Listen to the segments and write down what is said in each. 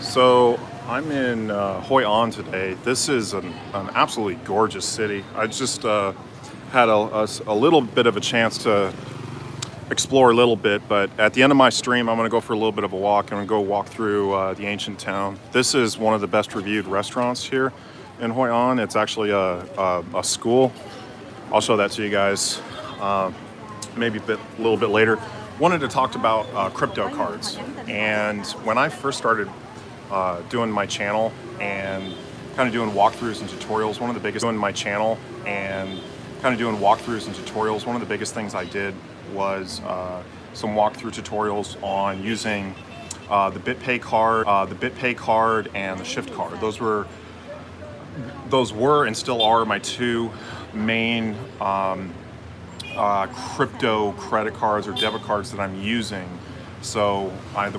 So I'm in Hoi An today. This is an absolutely gorgeous city. I just had a little bit of a chance to explore a little bit, but at the end of my stream, I'm going to go for a little bit of a walk. I'm going to go walk through the ancient town. This is one of the best reviewed restaurants here in Hoi An. It's actually a school. I'll show that to you guys maybe a little bit later. Wanted to talk about crypto cards, and when I first started doing my channel and kind of doing walkthroughs and tutorials, one of the biggest things I did was some walkthrough tutorials on using the BitPay card, and the Shift card. Those were and still are my two main crypto credit cards or debit cards that I'm using. So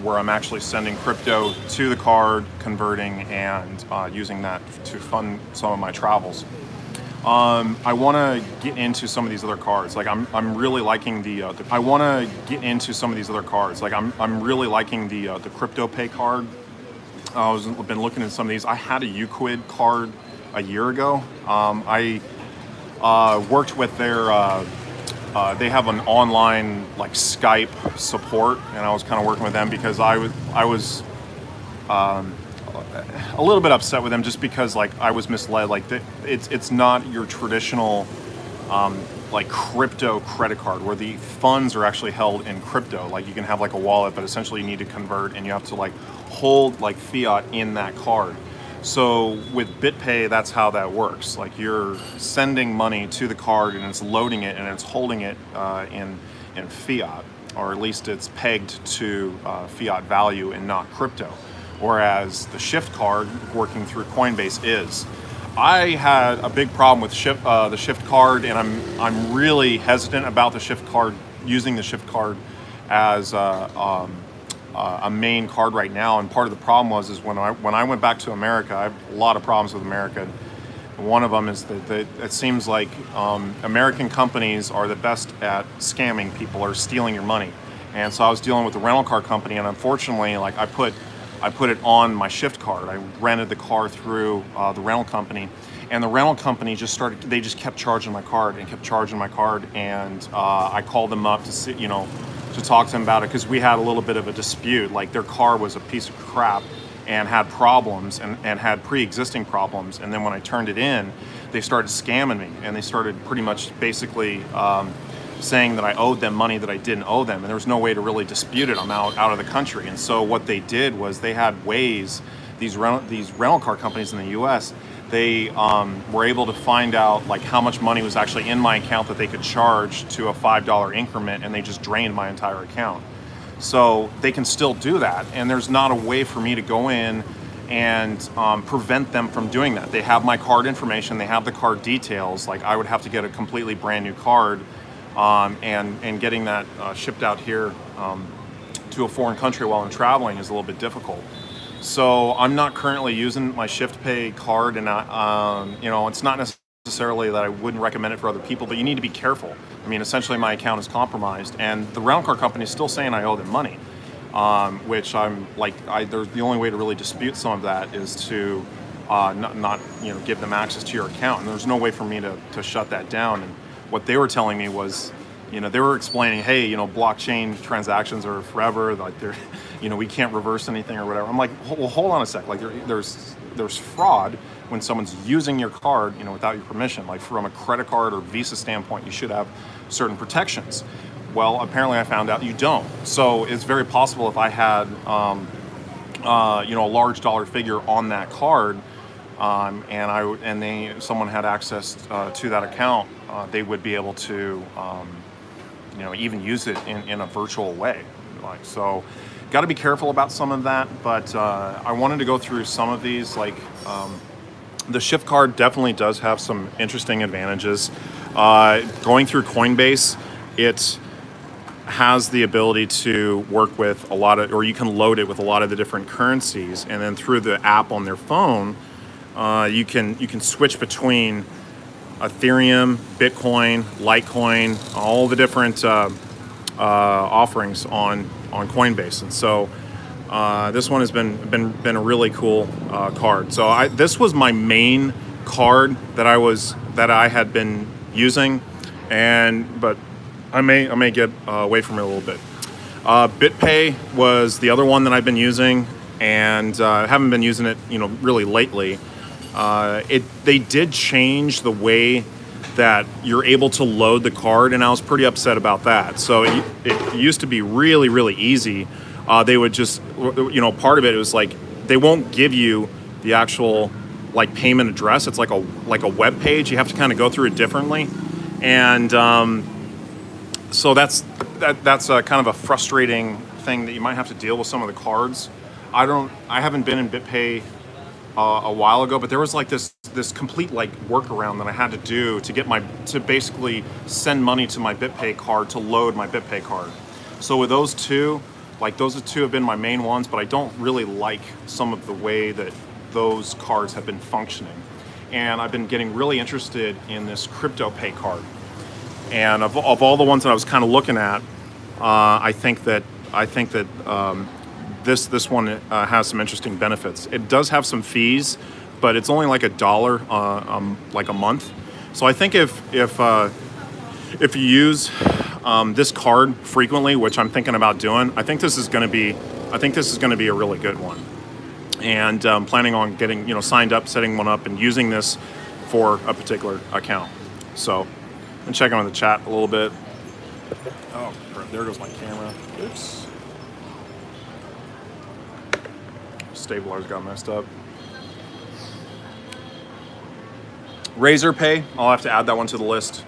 where I'm actually sending crypto to the card, converting, and using that to fund some of my travels. I want to get into some of these other cards. Like I'm really liking the crypto pay card. I've been looking at some of these. I had a Euclid card a year ago. I worked with their they have an online like Skype support, and I was kind of working with them because I was a little bit upset with them just because like I was misled. Like it's not your traditional like crypto credit card where the funds are actually held in crypto. Like you can have like a wallet, but essentially you need to convert and you have to like hold like fiat in that card. So with BitPay, that's how that works. Like you're sending money to the card and it's loading it and it's holding it in fiat, or at least it's pegged to fiat value and not crypto. Whereas the Shift card working through Coinbase is. I had a big problem with the Shift card, and I'm really hesitant about the Shift card, using the Shift card as a main card right now. And part of the problem is when I went back to America, I have a lot of problems with America. One of them is that it seems like American companies are the best at scamming people or stealing your money. And so I was dealing with the rental car company, and unfortunately, like I put it on my Shift card. I rented the car through the rental company, and the rental company they just kept charging my card and kept charging my card, and I called them up to see, to talk to them about it, because we had a little bit of a dispute. Like their car was a piece of crap and had problems and had pre-existing problems, and then when I turned it in, they started scamming me, and they started pretty much basically saying that I owed them money that I didn't owe them, and there was no way to really dispute it. I'm out of the country. And so what they did was they had ways, these rental car companies in the US, they were able to find out like how much money was actually in my account that they could charge to a $5 increment, and they just drained my entire account. So they can still do that, and there's not a way for me to go in and prevent them from doing that. They have my card information, they have the card details. Like I would have to get a completely brand new card, and getting that shipped out here to a foreign country while I'm traveling is a little bit difficult. So I'm not currently using my ShiftPay card, and it's not necessarily that I wouldn't recommend it for other people, but you need to be careful. I mean, essentially my account is compromised, and the rental car company is still saying I owe them money, which I'm like, there's the only way to really dispute some of that is to not give them access to your account, and there's no way for me to shut that down. And what they were telling me was, they were explaining, hey, blockchain transactions are forever, like they're, we can't reverse anything or whatever. I'm like, well, hold on a sec. Like there's fraud when someone's using your card, without your permission. Like from a credit card or Visa standpoint, you should have certain protections. Well, apparently I found out you don't. So it's very possible if I had, a large dollar figure on that card, and someone had access to that account, they would be able to, even use it in a virtual way. Like, so, got to be careful about some of that. But I wanted to go through some of these. Like, the Shift card definitely does have some interesting advantages. Going through Coinbase, it has the ability to work with or you can load it with a lot of the different currencies, and then through the app on their phone, you can switch between Ethereum, Bitcoin, Litecoin, all the different offerings on Coinbase. And so This one has been a really cool card. So this was my main card that I had been using, but I may get away from it a little bit. BitPay was the other one that I've been using, and I haven't been using it, really lately. They did change the way that you're able to load the card, and I was pretty upset about that. So it used to be really, really easy. They would just, part of it was like they won't give you the actual like payment address. It's like a web page. You have to kind of go through it differently, and so that's kind of a frustrating thing that you might have to deal with some of the cards. I haven't been in BitPay a while ago, but there was like this complete like workaround that I had to do to basically send money to my BitPay card to load my BitPay card. So with those two have been my main ones, but I don't really like some of the way that those cards have been functioning. And I've been getting really interested in this CryptoPay card. And of all the ones that I was kind of looking at, I think that this one has some interesting benefits. It does have some fees, but it's only like $1 like a month. So I think if you use this card frequently, which I'm thinking about doing, I think this is going to be a really good one. And I'm planning on getting signed up, setting one up, and using this for a particular account. So I'm checking on the chat a little bit. Oh, there goes my camera. Oops. Stabilizers got messed up. Razor Pay, I'll have to add that one to the list.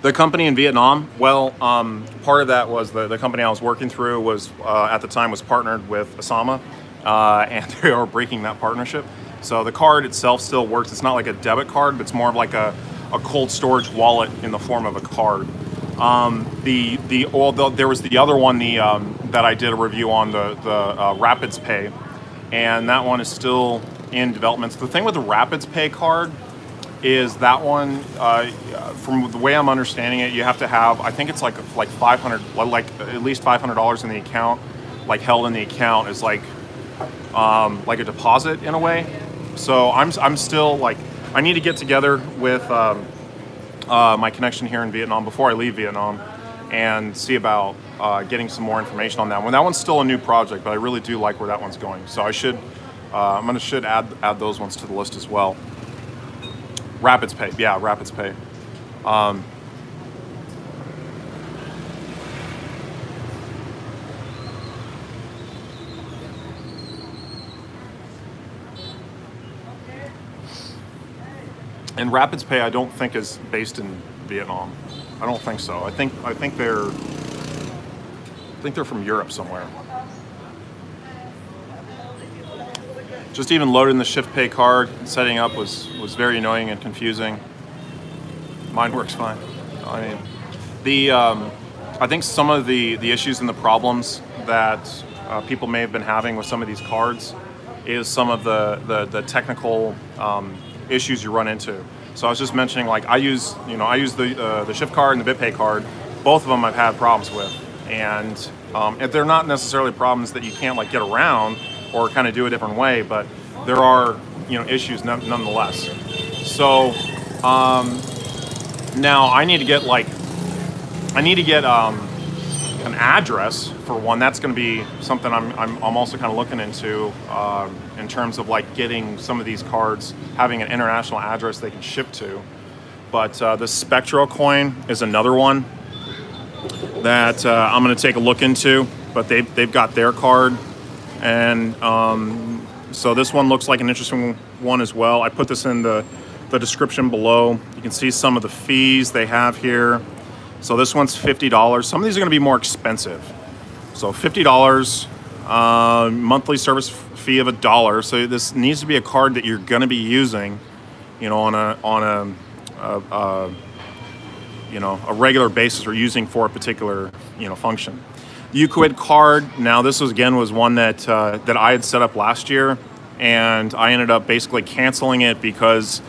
The company in Vietnam, well, part of that was the company I was working through was, at the time, was partnered with Asama, and they are breaking that partnership. So the card itself still works. It's not like a debit card, but it's more of like a cold storage wallet in the form of a card. There was the other one that I did a review on, the Rapids Pay, and that one is still in development. So the thing with the Rapids Pay card is that one, from the way I'm understanding it, you have to have, I think it's like at least $500 in the account, like held in the account is like a deposit in a way. So I'm still like, I need to get together with my connection here in Vietnam before I leave Vietnam and see about getting some more information on that one. That one's still a new project, but I really do like where that one's going. So I should add those ones to the list as well. Rapids Pay, yeah, Rapids Pay. And Rapids Pay, I don't think is based in Vietnam. I don't think so. I think they're from Europe somewhere. Just even loading the ShiftPay card and setting up was very annoying and confusing. Mine works fine. I mean, I think some of the issues and the problems that people may have been having with some of these cards is some of the technical issues you run into. So I was just mentioning, like, I use the Shift card and the BitPay card. Both of them I've had problems with, and they're not necessarily problems that you can't like get around or kind of do a different way, but there are issues nonetheless. So now I need to get an address for one. That's going to be something I'm also kind of looking into in terms of like getting some of these cards having an international address they can ship to. But the Spectra Coin is another one that I'm going to take a look into. But they've got their card, and so this one looks like an interesting one as well. I put this in the description below. You can see some of the fees they have here. So this one's $50. Some of these are going to be more expensive. So $50, monthly service fee of $1. So this needs to be a card that you're going to be using, on a regular basis, or using for a particular function. Euclid card. Now this was one that I had set up last year, and I ended up basically canceling it because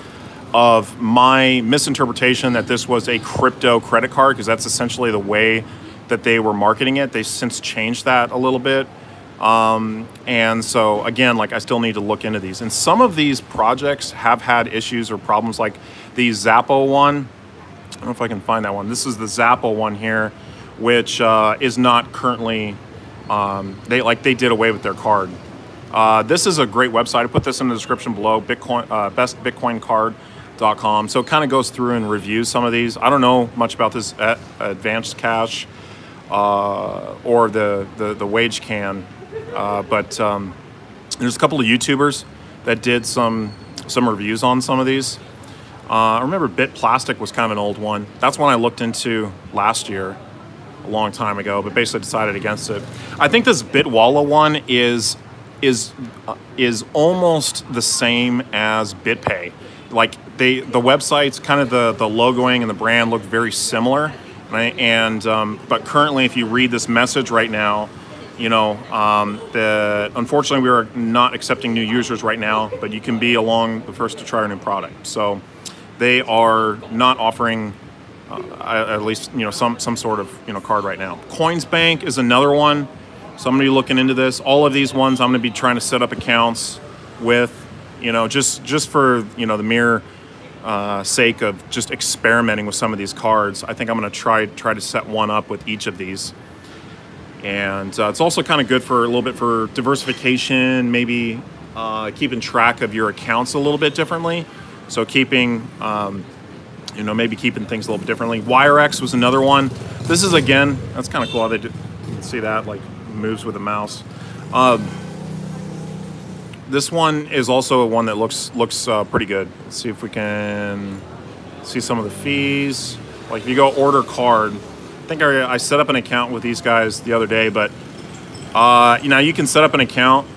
of my misinterpretation that this was a crypto credit card, because that's essentially the way that they were marketing it. They since changed that a little bit. And so again, like I still need to look into these. And some of these projects have had issues or problems, like the Xapo one. I don't know if I can find that one. This is the Xapo one here, which is not currently, they did away with their card. This is a great website. I put this in the description below, bestbitcoincard.com. So it kind of goes through and reviews some of these. I don't know much about this advanced cash or the wage can, but there's a couple of YouTubers that did some reviews on some of these. I remember Bit Plastic was kind of an old one. That's one I looked into last year, a long time ago, but basically decided against it. I think this Bitwalla one is almost the same as BitPay. Like the websites, kind of the logoing and the brand look very similar, right? And but currently, if you read this message right now, you know, unfortunately we are not accepting new users right now, but you can be along the first to try our new product. So they are not offering at least, you know, some sort of, you know, card right now. Coinsbank is another one. Somebody looking into this. All of these ones I'm going to be trying to set up accounts with, you know, just for, you know, the mere sake of just experimenting with some of these cards. I think I'm going to try to set one up with each of these. And it's also kind of good for a little bit for diversification, maybe keeping track of your accounts a little bit differently. So keeping, you know, maybe keeping things a little bit differently. WireX was another one. This is, again, that's kind of cool how they do, you can see that, like, moves with the mouse. This one is also one that looks pretty good. Let's see if we can see some of the fees. Like if you go order card, I think I set up an account with these guys the other day, but you know, you can set up an account,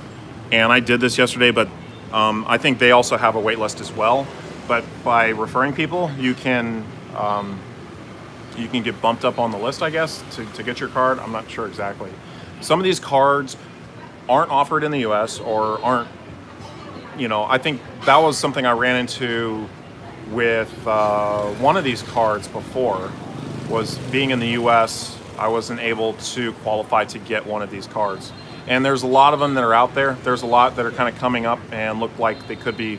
and I did this yesterday, but I think they also have a wait list as well. But by referring people, you can get bumped up on the list, I guess, to get your card. I'm not sure exactly. Some of these cards aren't offered in the US or aren't, you know, I think that was something I ran into with one of these cards before, was being in the US, I wasn't able to qualify to get one of these cards. And there's a lot of them that are out there. There's a lot that are kind of coming up and look like they could be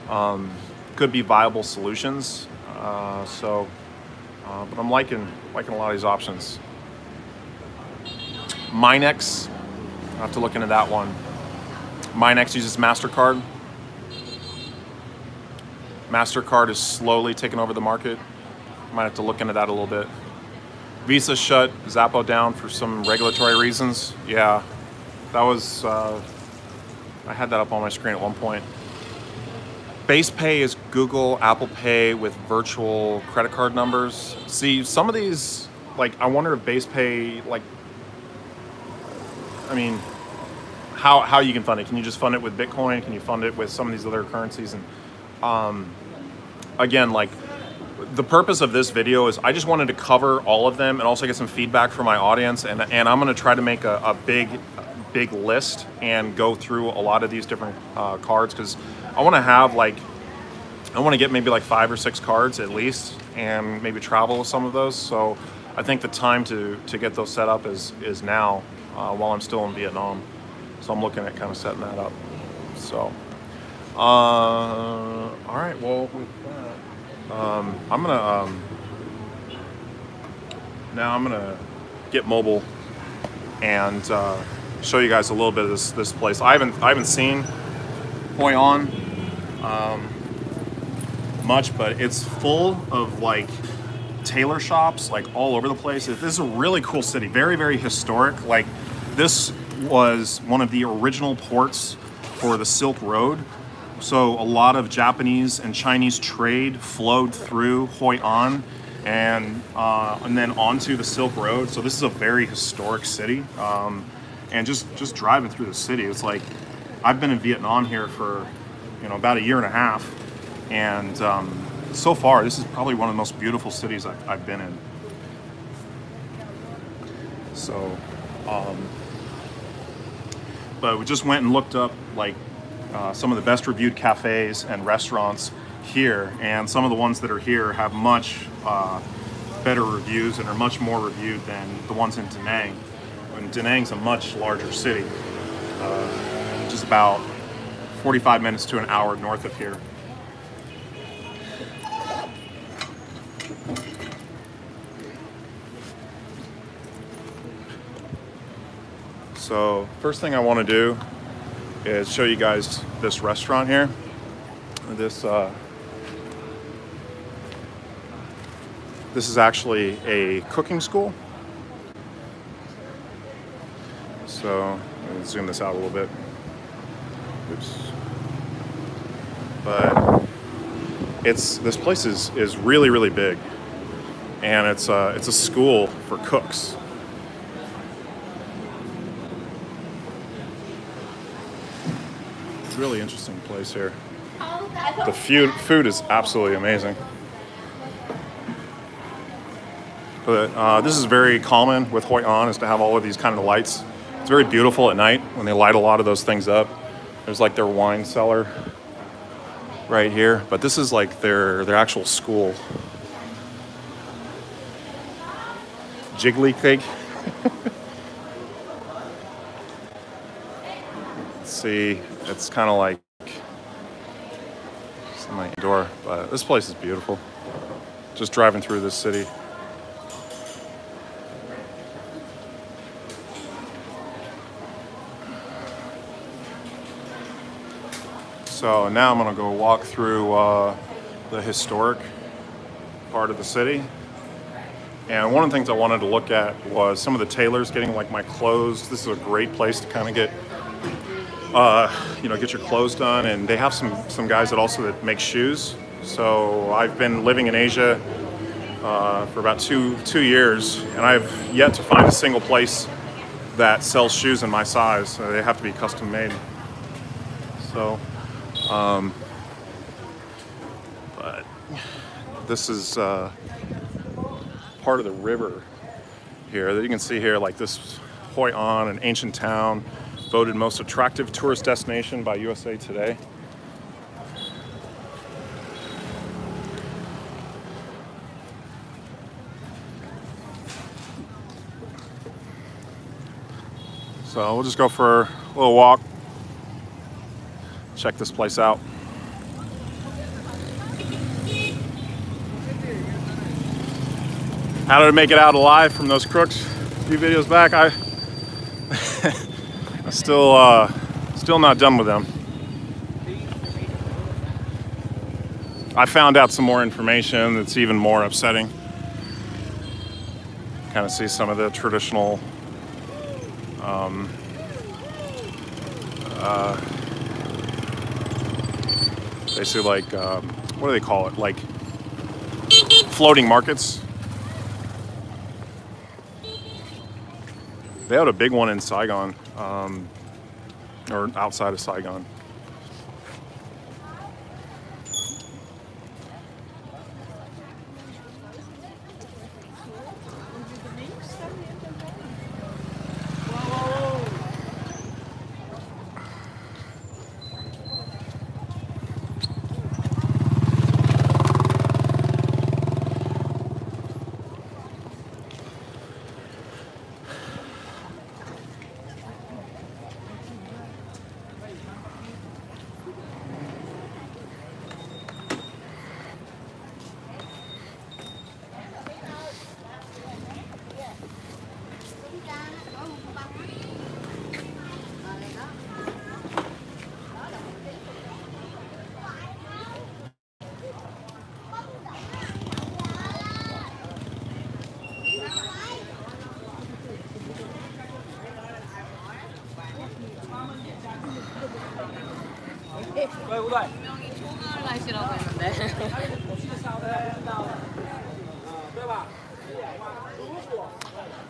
viable solutions. But I'm liking a lot of these options. Minex, I have to look into that one. Minex uses MasterCard. MasterCard is slowly taking over the market. Might have to look into that a little bit. Visa shut Xapo down for some regulatory reasons. Yeah, that was, I had that up on my screen at one point. Base Pay is Google, Apple Pay with virtual credit card numbers. See, some of these, like, I wonder if Base Pay, like, I mean, how you can fund it. Can you just fund it with Bitcoin? Can you fund it with some of these other currencies? And again, like, the purpose of this video is I just wanted to cover all of them and also get some feedback from my audience. And I'm going to try to make a big list and go through a lot of these different cards, because I want to have, like, I want to get maybe like 5 or 6 cards at least, and maybe travel with some of those. So I think the time to get those set up is now, while I'm still in Vietnam. So I'm looking at kind of setting that up. So, all right, well, with that, I'm gonna get mobile and show you guys a little bit of this place. I haven't seen Hoi An much, but it's full of, like, tailor shops, like, all over the place. This is a really cool city, very, very historic. Like, this was one of the original ports for the Silk Road. So a lot of Japanese and Chinese trade flowed through Hoi An and then onto the Silk Road. So this is a very historic city. And just driving through the city, it's like, I've been in Vietnam here for, you know, about a year and a half. And so far, this is probably one of the most beautiful cities I've been in. So, but we just went and looked up, like, some of the best reviewed cafes and restaurants here, and some of the ones that are here have much better reviews and are much more reviewed than the ones in Da Nang. And Da Nang's a much larger city, just about 45 minutes to an hour north of here. So first thing I want to do is show you guys this restaurant here. This is actually a cooking school. So let me zoom this out a little bit. Oops. But this place is really, really big, and it's a school for cooks. Really interesting place here. The food is absolutely amazing. But this is very common with Hoi An, is to have all of these kind of lights. It's very beautiful at night when they light a lot of those things up. There's like their wine cellar right here, but this is like their actual school. Jiggly cake. Let's see, it's kind of like my door, but this place is beautiful. Just driving through this city. So now I'm gonna go walk through the historic part of the city. And one of the things I wanted to look at was some of the tailors getting like my clothes. This is a great place to kind of get get your clothes done, and they have some guys that make shoes. So I've been living in Asia for about two years, and I've yet to find a single place that sells shoes in my size. So they have to be custom made. So, but this is part of the river here that you can see here, like this Hoi An, an ancient town, voted most attractive tourist destination by USA Today. So we'll just go for a little walk, check this place out. How did I make it out alive from those crooks a few videos back? I'm still not done with them. I found out some more information that's even more upsetting. Kind of see some of the traditional basically like what do they call it, like floating markets. They had a big one in Saigon, or outside of Saigon.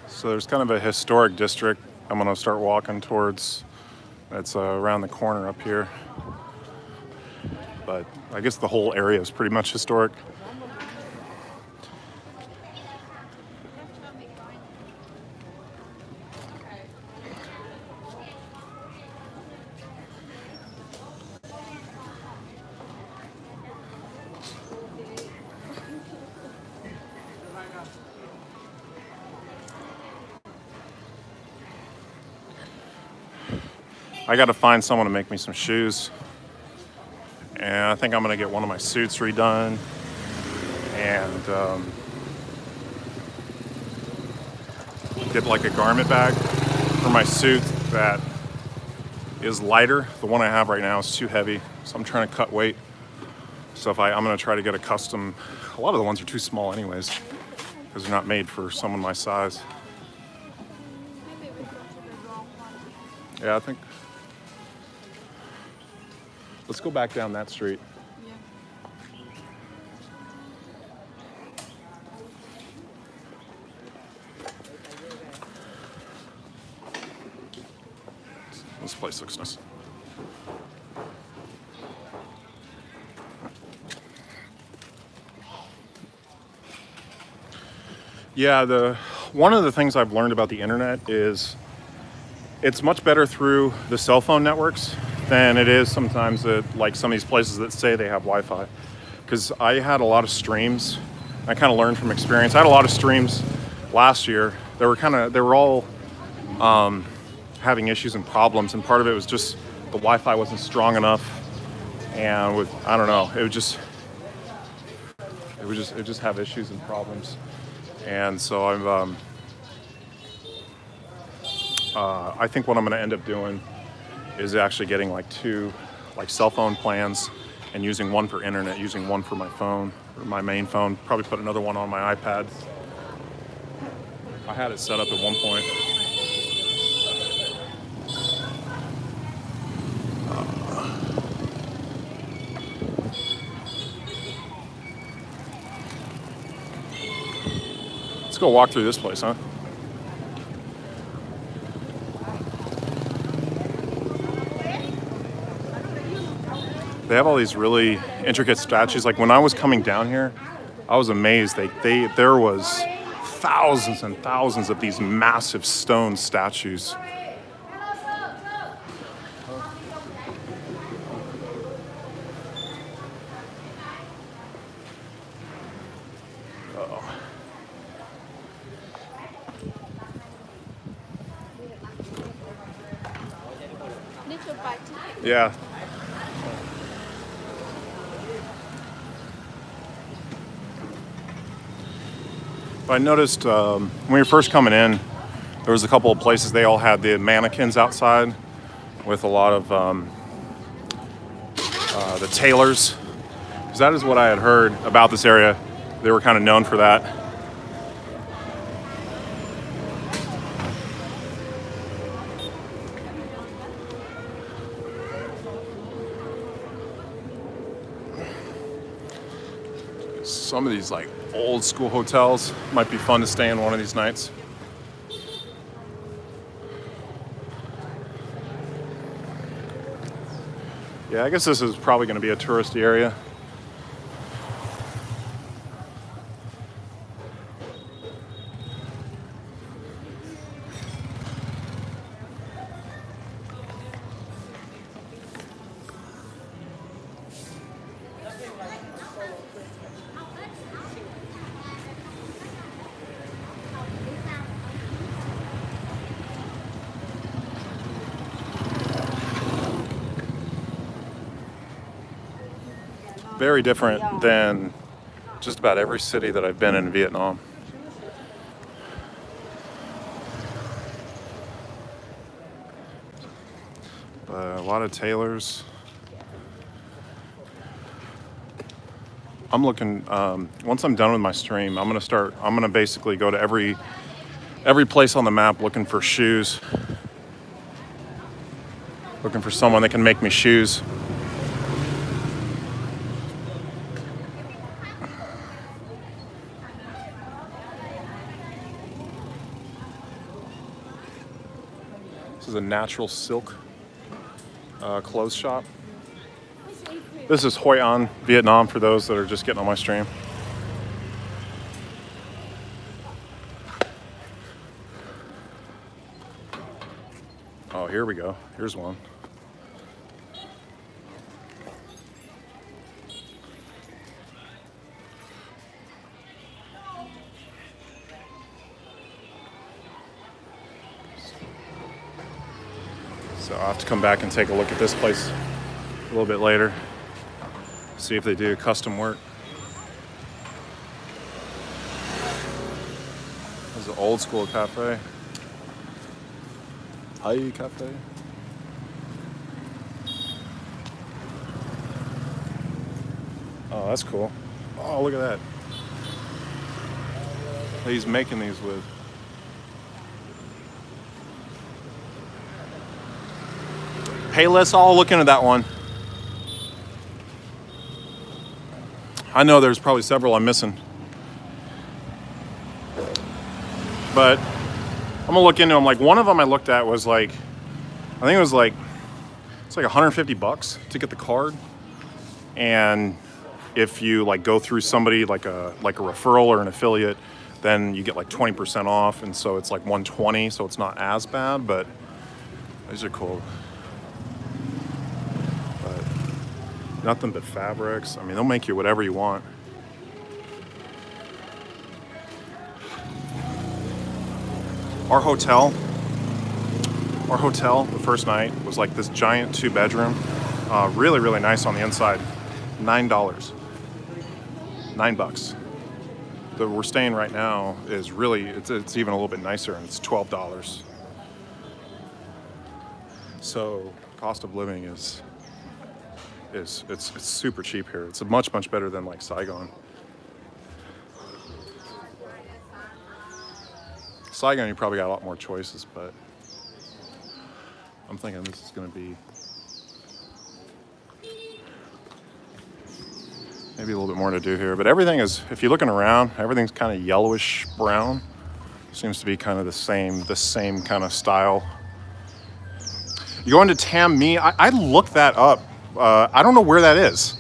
So there's kind of a historic district I'm going to start walking towards. That's around the corner up here. But I guess the whole area is pretty much historic. I got to find someone to make me some shoes. And I think I'm gonna get one of my suits redone. And get like a garment bag for my suit that is lighter. The one I have right now is too heavy, so I'm trying to cut weight. So if I'm gonna try to get a custom, a lot of the ones are too small anyways, because they're not made for someone my size. Yeah, I think, let's go back down that street. This place looks nice. Yeah, one of the things I've learned about the internet is it's much better through the cell phone networks than it is sometimes at like some of these places that say they have Wi-Fi. Because I had a lot of streams. I kind of learned from experience. I had a lot of streams last year. They were all having issues and problems, and part of it was just the Wi-Fi wasn't strong enough, and I don't know, it would just have issues and problems. And so I think what I'm going to end up doing is actually getting like 2 like cell phone plans and using one for internet, using one for my phone, or my main phone, probably put another one on my iPad. I had it set up at one point. Let's go walk through this place, huh? They have all these really intricate statues. Like when I was coming down here, I was amazed. There was thousands and thousands of these massive stone statues. Yeah. But I noticed when we were first coming in, there was a couple of places they all had the mannequins outside with a lot of the Tailors. Because that is what I had heard about this area. They were kind of known for that. Some of these like old school hotels might be fun to stay in one of these nights. Yeah, I guess this is probably going to be a touristy area. Very different than just about every city that I've been in Vietnam. But a lot of Tailors. I'm looking, once I'm done with my stream, I'm gonna basically go to every place on the map looking for shoes. Looking for someone that can make me shoes. This is a natural silk clothes shop. This is Hoi An, Vietnam, for those that are just getting on my stream. Oh, here we go. Here's one. So I'll have to come back and take a look at this place a little bit later. See if they do custom work. This is an old school cafe. Hi, cafe. Oh, that's cool. Oh, look at that. He's making these with. Hey, let's all look into that one. I know there's probably several I'm missing. But I'm gonna look into them. Like one of them I looked at was like, I think it was like, it's like 150 bucks to get the card. And if you like go through somebody like a referral or an affiliate, then you get like 20% off. And so it's like 120, so it's not as bad, but these are cool. But nothing but fabrics. I mean, they'll make you whatever you want. Our hotel, the first night was like this giant 2-bedroom. Really, really nice on the inside. $9. $9. The we're staying right now is really, it's even a little bit nicer, and it's $12. So cost of living is it's super cheap here. It's much better than like Saigon. Saigon, you probably got a lot more choices, but I'm thinking this is going to be maybe a little bit more to do here. But everything is, if you're looking around, everything's kind of yellowish brown. Seems to be kind of the same kind of style. You go into Tam Me. I looked that up. I don't know where that is.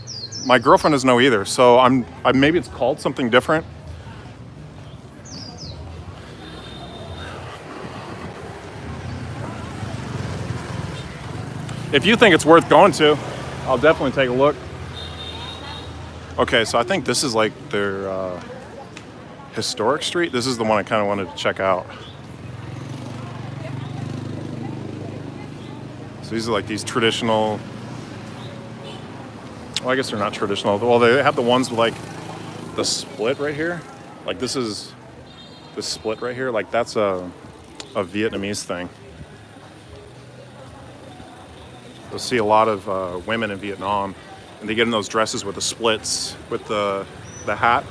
My girlfriend doesn't know either. So maybe it's called something different. If you think it's worth going to, I'll definitely take a look. Okay, so I think this is like their historic street. This is the one I kind of wanted to check out. So these are like these traditional, well, I guess they're not traditional. Well, they have the ones with like the split right here. Like this is the split right here. Like that's a Vietnamese thing. You'll see a lot of women in Vietnam, and they get in those dresses with the splits, with the hat,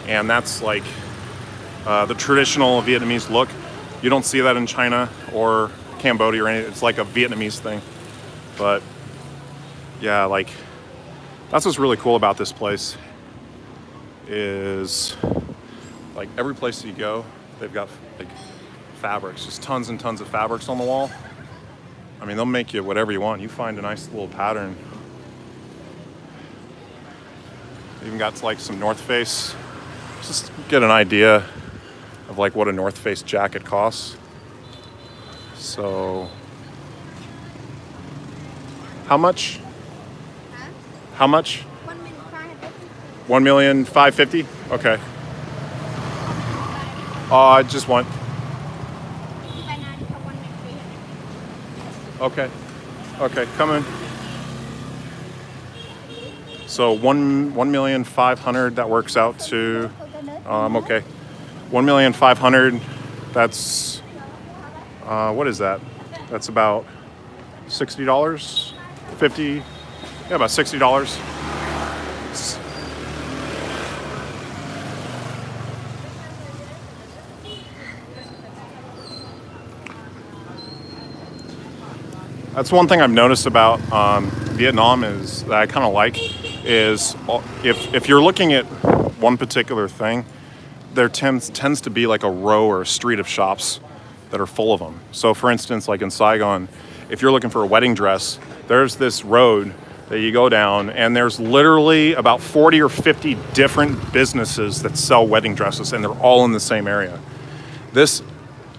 and that's like the traditional Vietnamese look. You don't see that in China or Cambodia or anything. It's like a Vietnamese thing. But yeah, like that's what's really cool about this place is like every place that you go, they've got like fabrics, just tons and tons of fabrics on the wall. I mean, they'll make you whatever you want. You find a nice little pattern. Even got like some North Face. Just get an idea of like what a North Face jacket costs. So, how much? Huh? How much? 1,550,000. 1,550,000? Okay. I just want. Okay. Okay, come in. So 1,500,000, that works out to, okay. 1,500,000, that's, what is that? That's about $60, 50, yeah, about $60. That's one thing I've noticed about Vietnam is that I kind of like is if you're looking at one particular thing, there tends to be like a row or a street of shops that are full of them. So for instance, like in Saigon, if you're looking for a wedding dress, there's this road that you go down and there's literally about 40 or 50 different businesses that sell wedding dresses, and they're all in the same area. This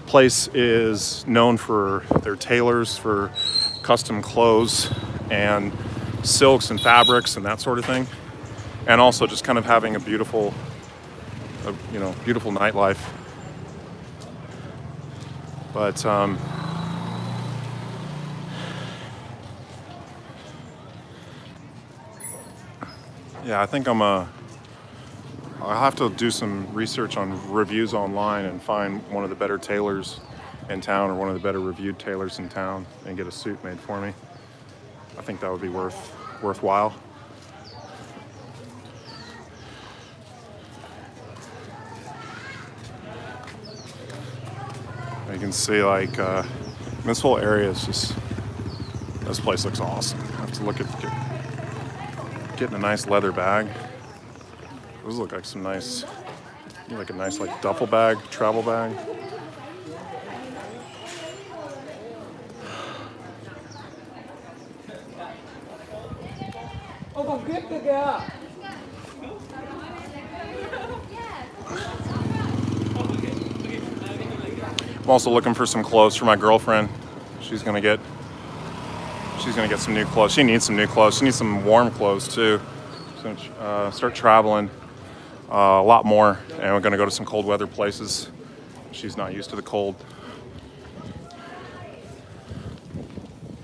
place is known for their tailors, for custom clothes and silks and fabrics and that sort of thing, and also just kind of having a beautiful beautiful nightlife. But Yeah, I think I'll have to do some research on reviews online and find one of the better tailors in town or one of the better reviewed tailors in town and get a suit made for me. I think that would be worthwhile. You can see like this whole area is just, this place looks awesome. I have to look at getting a nice leather bag. Those look like some nice, like a nice like duffel bag, travel bag. I'm also looking for some clothes for my girlfriend. She's gonna get some new clothes. She needs some new clothes. She needs some warm clothes too. She's gonna start traveling a lot more, and we're gonna go to some cold weather places. She's not used to the cold.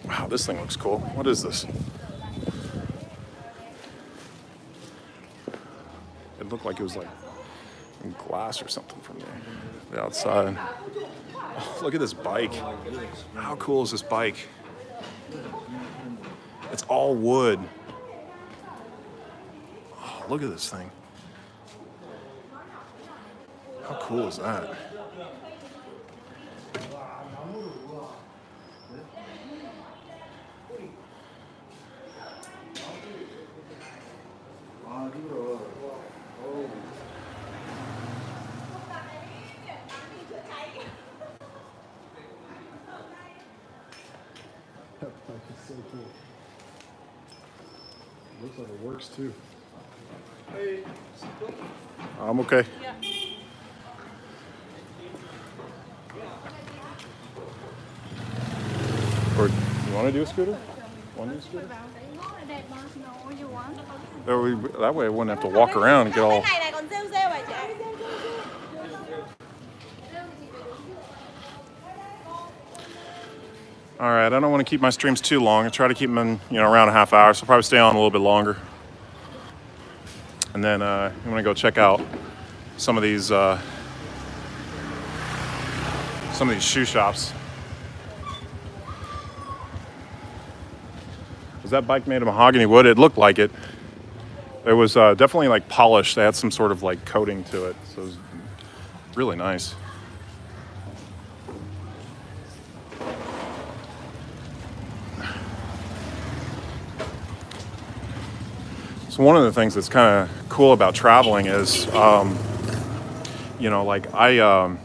Wow, this thing looks cool. What is this? It looked like it was like glass or something from the outside. Oh, look at this bike. How cool is this bike? It's all wood. Oh, look at this thing. How cool is that? So cool. Looks like it works too. Hey. I'm okay. Yeah. Or you want to do a scooter? Want to do a scooter? That way I wouldn't have to walk around and get all. All right, I don't want to keep my streams too long. I try to keep them in, around a half hour, so I'll probably stay on a little bit longer. And then I'm gonna go check out some of these shoe shops. Was that bike made of mahogany wood? It looked like it. It was definitely like polished. They had some sort of like coating to it, so it was really nice. So one of the things that's kind of cool about traveling is, like I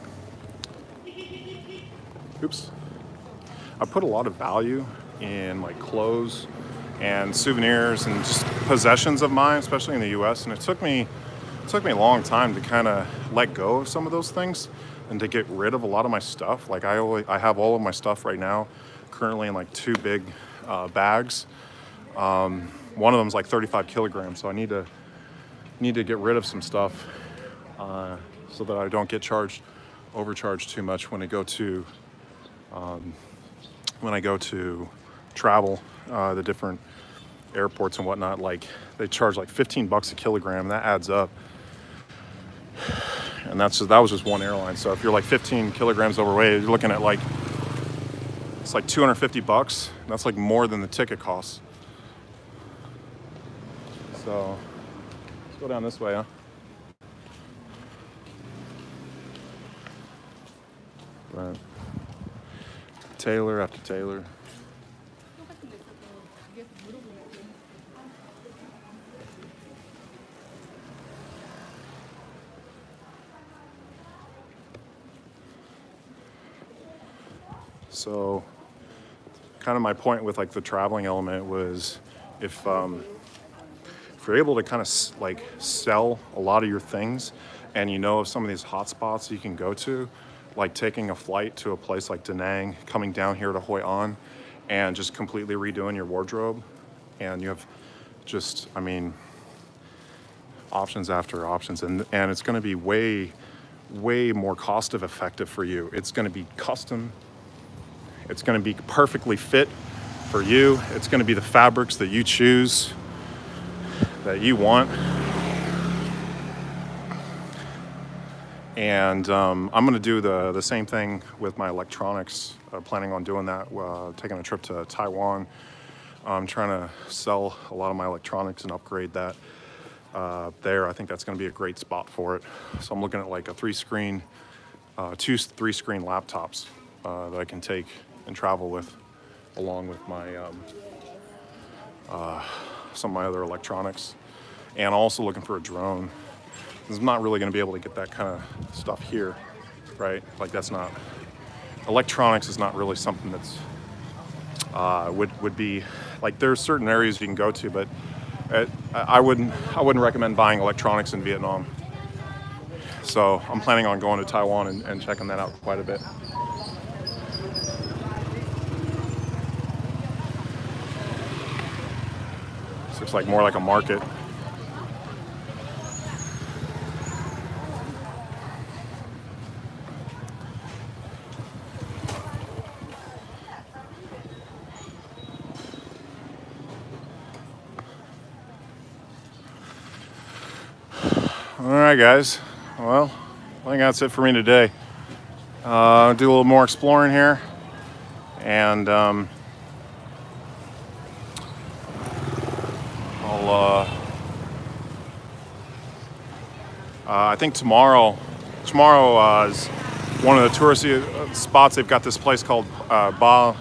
put a lot of value in like clothes and souvenirs and just possessions of mine, especially in the U.S. And it took me a long time to kind of let go of some of those things and to get rid of a lot of my stuff. Like I have all of my stuff right now, currently in like 2 big bags. One of them is like 35 kilograms, so I need to get rid of some stuff so that I don't get overcharged too much when I go to travel the different airports and whatnot. Like they charge like $15 a kilogram, and that adds up. And that was just one airline. So if you're like 15 kilograms overweight, you're looking at like it's like $250. That's like more than the ticket costs. So let's go down this way, huh? But Tailor after Tailor. So kind of my point with like the traveling element was if you're able to kind of like sell a lot of your things and of some of these hot spots you can go to, like taking a flight to a place like Da Nang, coming down here to Hoi An and just completely redoing your wardrobe, and you have just, options after options, and it's going to be way more cost effective for you. It's going to be custom. It's going to be perfectly fit for you. It's going to be the fabrics that you choose. that you want. And I'm gonna do the same thing with my electronics. Planning on doing that, taking a trip to Taiwan. I'm trying to sell a lot of my electronics and upgrade that there. I think that's gonna be a great spot for it. So I'm looking at like a 3-screen, 2 3-screen laptops that I can take and travel with, along with my some of my other electronics. And also looking for a drone. I'm not really going to be able to get that kind of stuff here, right? Like that's not, electronics is not really something that's would be like, there's certain areas you can go to, but I wouldn't recommend buying electronics in Vietnam. So I'm planning on going to Taiwan and checking that out quite a bit. This looks like more like a market. All right, guys. Well, I think that's it for me today. Do a little more exploring here, and I think tomorrow is one of the touristy spots. They've got this place called Ba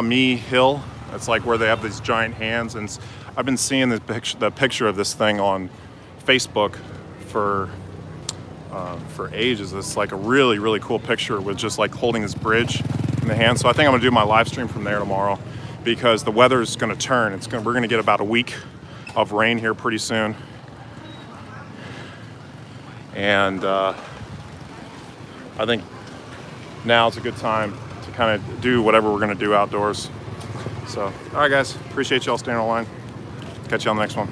Mi Hill. It's like where they have these giant hands, and I've been seeing the picture of this thing on Facebook for ages. It's like a really cool picture with just like holding this bridge in the hand. So I think I'm gonna do my live stream from there tomorrow, because the weather is gonna turn. We're gonna get about a week of rain here pretty soon, and I think now is a good time to kind of do whatever we're gonna do outdoors. So, all right, guys, appreciate y'all staying online. Catch you on the next one.